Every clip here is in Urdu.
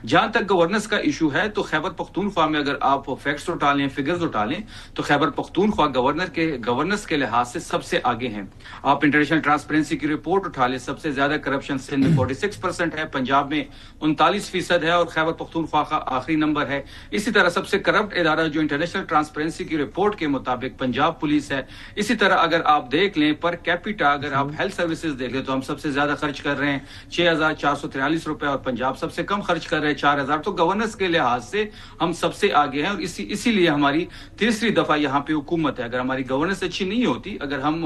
جہاں تک گورننس کا ایشو ہے تو خیبر پختونخوا میں اگر آپ فیکٹس اٹھا لیں، فگرز اٹھا لیں، تو خیبر پختونخوا گورننس کے لحاظ سے سب سے آگے ہیں۔ آپ انٹرنیشنل ٹرانسپیرنسی کی رپورٹ اٹھا لیں، سب سے زیادہ کرپشن سندھ میں 46% ہے، پنجاب میں 39% ہے، اور خیبر پختونخوا کا آخری نمبر ہے۔ اسی طرح سب سے کرپٹ ادارہ جو انٹرنیشنل ٹرانسپیرنسی کی رپورٹ کے مطابق پنجاب پولیس ہے۔ اسی طرح اگر آپ دیکھ لیں پر کیپیٹا، اگر آپ ہیلتھ سروسز دیکھ لیں تو ہم سب سے زیادہ خرچ کر رہے ہیں 6,443 روپے، اور پنجاب سب سے کم خرچ کر رہے ہیں 4,000۔ تو گورننس کے لحاظ سے ہم سب سے آگے ہیں، اور اسی لیے ہماری تیسری دفعہ یہاں پہ حکومت ہے۔ اگر ہماری گورننس اچھی نہیں ہوتی، اگر ہم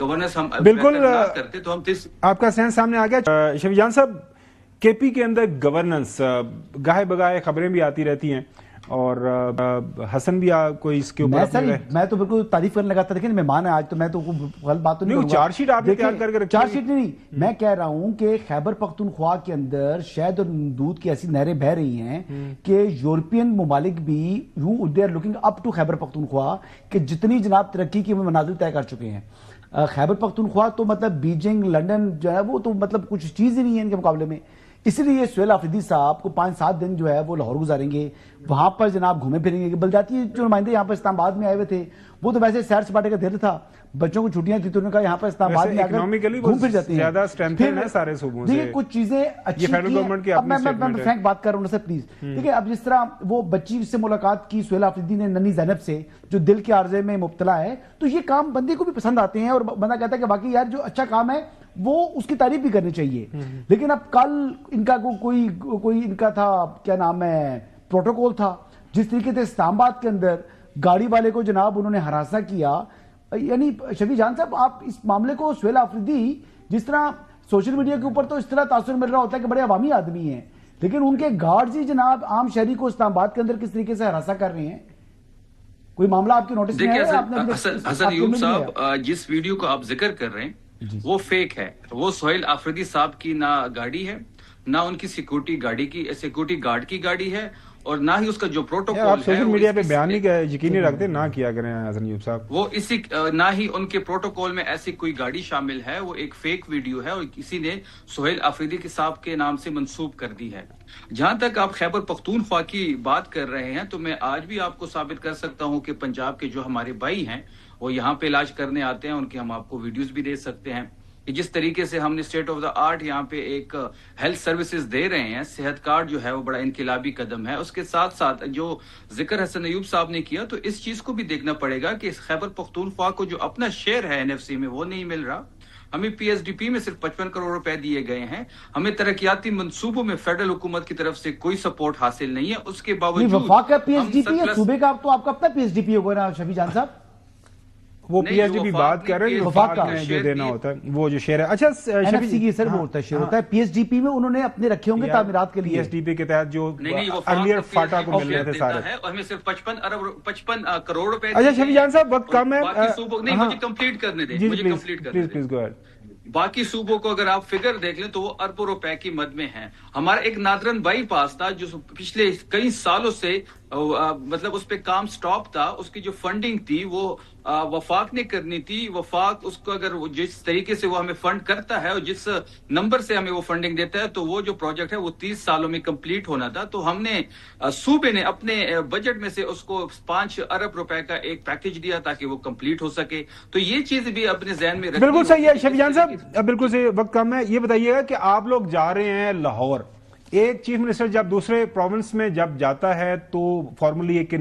گورننس ہم بالکل نہ کرتے تو ہم آپ کا سین سامنے آ گیا۔ شفیع جان صاحب، کے پی کے اندر گورننس گاہے بگاہے خبریں بھی آتی رہتی ہیں، اور حسن بھی کوئی اس کے اوپر میں تو بالکل تعریف کرنے لگا تھا، دیکھیں مہمان ہے آج، تو میں تو غلط بات تو نہیں کروں گا۔ چارج شیٹ آپ نے تیار کر کے رکھی؟ چارج شیٹ نہیں، میں کہہ رہا ہوں کہ خیبر پختونخوا کے اندر شہد اور دودھ کی ایسی نہریں بہہ رہی ہیں کہ یورپین ممالک بھی they are looking up to Khyber Pakhtunkhwa, کہ جتنی جناب ترقی کی منازل طے کر چکے ہیں۔ خیبر پختونخوا تو مطلب بیجنگ، لنڈن جو ہے وہ تو مطلب کچھ چیز ہی نہیں ہے ان کے مقابلے میں۔ اسی لیے سہیل آفریدی صاحب کو 5-7 دن جو ہے وہ لاہور گزاریں گے، وہاں پر جناب گھومے پھریں گے۔ بلدیاتی جو نمائندے یہاں پر اسلام آباد میں آئے ہوئے تھے، وہ تو ویسے سیر سپاٹے کا دل تھا، بچوں کو چھٹیاں تھی تو انہوں نے کہا یہاں پر اسلام آباد میں آ کر گھوم پھر جاتے ہیں۔ زیادہ اسٹرینتھن ہے سارے صوبوں سے۔ دیکھیں کچھ چیزیں اچھی کی ہیں، اب میں فرینک بات کر رہا ہوں سے پلیز۔ دیکھیں اب جس طرح وہ بچی سے ملاقات کی سہیل آفریدی نے ننھی زینب سے، جو دل کے عارضے میں مبتلا ہے، تو یہ کام بندے کو بھی پسند آتے ہیں، اور بندہ کہتا ہے کہ باقی یار جو اچھا کام ہے وہ اس کی تعریف بھی کرنی چاہیے۔ لیکن اب کل ان کا کوئی ان کا تھا، کیا نام ہے، پروٹوکول تھا، جس طریقے سے اسلام آباد کے اندر گاڑی والے کو جناب انہوں نے ہراساں کیا۔ یعنی شفیع جان صاحب، آپ اس معاملے کو سہیل آفریدی جس طرح سوشل میڈیا کے اوپر تو اس طرح تاثر مل رہا ہوتا ہے کہ بڑے عوامی آدمی ہیں، لیکن ان کے گارڈز ہی جناب عام شہری کو اسلام آباد کے اندر کس طریقے سے ہراساں کر رہے ہیں، کوئی معاملہ آپ کے نوٹس میں آیا؟ حسن ایوب صاحب، جس ویڈیو کو آپ ذکر کر رہے ہیں وہ فیک ہے۔ وہ سہیل آفریدی صاحب کی نہ گاڑی ہے، نہ ان کی سیکورٹی گارڈ کی گاڑی ہے، اور نہ ہی اس کا جو پروٹوکول ہے۔ آپ سوشل میڈیا پہ بیان نہیں یقینی رکھتے، نہ کیا کریں حسن ایوب صاحب۔ وہ نہ ہی ان کے پروٹوکول میں ایسی کوئی گاڑی شامل ہے، وہ ایک فیک ویڈیو ہے، اور کسی نے سہیل آفریدی کے صاحب کے نام سے منسوب کر دی ہے۔ جہاں تک آپ خیبر پختونخوا کی بات کر رہے ہیں، تو میں آج بھی آپ کو ثابت کر سکتا ہوں کہ پنجاب کے جو ہمارے بھائی ہیں وہ یہاں پہ علاج کرنے آتے ہیں، ان کے ہم آپ کو ویڈیوز بھی دے سکتے ہیں کہ جس طریقے سے ہم نے اسٹیٹ آف دا آرٹ یہاں پہ ایک ہیلتھ سروسز دے رہے ہیں، صحت کارڈ جو ہے وہ بڑا انقلابی قدم ہے۔ اس کے ساتھ ساتھ جو ذکر حسن ایوب صاحب نے کیا، تو اس چیز کو بھی دیکھنا پڑے گا کہ خیبر پختونخوا کو جو اپنا شیئر ہے NFC میں وہ نہیں مل رہا۔ ہمیں PSDP میں صرف 55 کروڑ روپے دیے گئے ہیں، ہمیں ترقیاتی منصوبوں میں فیڈرل حکومت کی طرف سے کوئی سپورٹ حاصل نہیں ہے۔ اس کے باوجود وفاق کا PSDP یا صوبے کا، تو آپ کا اپنا PSDP ہوگا نا شفیع جان صاحب؟ وہ PSDP بات کر رہے ہیں، وفاق میں جو دینا ہوتا ہے وہ جو شیئر ہے۔ اچھا NFC کی سر وہ ہوتا ہے، شیئر ہوتا ہے۔ PSDP میں انہوں نے اپنے رکھے ہوں گے تعمیرات کے لیے، PSDP کے تحت جو ارلیئر فاٹا کو مل رہے تھے سارے، اور ہمیں صرف 55 کروڑ روپے۔ اچھا شفیع جان صاحب، وقت کم ہے، نہیں مجھے کمپلیٹ کرنے دیں، مجھے کمپلیٹ کرنے دیں۔ باقی صوبوں کو اگر آپ فگر دیکھ لیں تو وہ اربوں روپے کی مد میں ہیں۔ ہمارا ایک نادرن بائی پاس تھا جو پچھلے کئی سالوں سے مطلب اس پہ کام سٹاپ تھا، اس کی جو فنڈنگ تھی وہ وفاق نے کرنی تھی۔ وفاق اس کو اگر جس طریقے سے وہ ہمیں فنڈ کرتا ہے اور جس نمبر سے ہمیں وہ فنڈنگ دیتا ہے، تو وہ جو پروجیکٹ ہے وہ 30 سالوں میں کمپلیٹ ہونا تھا۔ تو ہم نے صوبے نے اپنے بجٹ میں سے اس کو 5 ارب روپے کا ایک پیکج دیا تاکہ وہ کمپلیٹ ہو سکے۔ تو یہ چیز بھی اپنے ذہن میں رکھنی۔ بالکل صحیح ہے شفیع جان صاحب، بالکل صحیح، وقت کم ہے۔ یہ بتائیے گا کہ آپ لوگ جا رہے ہیں لاہور، ایک چیف منسٹر جب دوسرے پروونس میں جب جاتا ہے تو فارملی ایک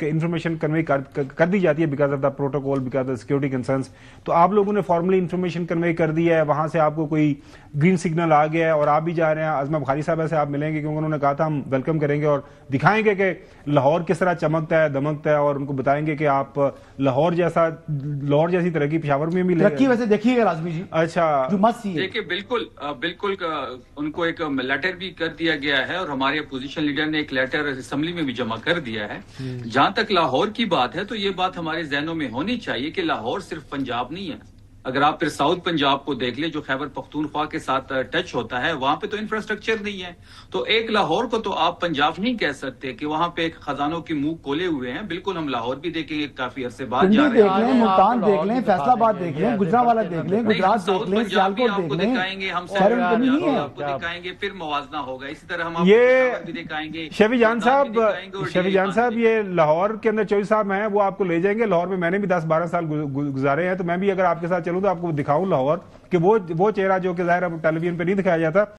انفارمیشن کنوے کر دی جاتی ہے because of the protocol, because of security concerns. تو آپ لوگوں نے فارملی انفارمیشن کنوے کر دی ہے، وہاں سے آپ کو کوئی گرین سگنل آ گیا ہے اور آپ بھی جا رہے ہیں۔ عظمہ بخاری صاحب سے آپ ملیں گے کیونکہ انہوں نے کہا تھا ہم ویلکم کریں گے اور دکھائیں گے کہ لاہور کس طرح چمکتا ہے دمکتا ہے، اور ان کو بتائیں گے کہ آپ لاہور جیسی ترقی پشاور میں بھی ترقی ویسے دیکھیے گا لازمی جی۔ اچھا دیکھیے، بالکل ان کو ایک لیٹر بھی کر دیا گیا ہے، اور ہمارے اپوزیشن لیڈر نے ایک لیٹر اسمبلی میں بھی جمع کر دیا ہے۔ جہاں تک لاہور کی بات ہے تو یہ بات ہمارے ذہنوں میں ہونی چاہیے کہ لاہور صرف پنجاب نہیں ہے، اگر آپ پھر ساؤتھ پنجاب کو دیکھ لیں جو خیبر پختونخوا کے ساتھ ٹچ ہوتا ہے، وہاں پہ تو انفراسٹرکچر نہیں ہے. تو ایک لاہور کو تو آپ پنجاب نہیں کہہ سکتے کہ وہاں پہ ایک خزانوں کی منہ کھولے ہوئے ہیں. بالکل ہم لاہور بھی دیکھیں گے، کافی عرصے بعد جا رہے دیکھ لیں، ملتان دیکھ لیں، فیصل آباد دیکھ لیں، گجرانوالہ دیکھ لیں، گجرات دیکھ لیں، سیالکوٹ آپ کو دیکھ لیں، دکھائیں گے، ہم آپ کو دکھائیں گے، پھر موازنہ ہوگا. اسی طرح ہم آپ کو دکھائیں گے. شفیع جان صاحب یہ لاہور کے اندر چوہدری صاحب ہیں، وہ آپ کو لے جائیں گے. لاہور میں میں نے بھی 10-12 سال گزارے ہیں، تو میں بھی اگر آپ کے ساتھ چلوں تو آپ کو دکھاؤں لاہور کہ وہ چہرہ جو کہ ظاہر ٹیلی ویژن پہ نہیں دکھایا جاتا.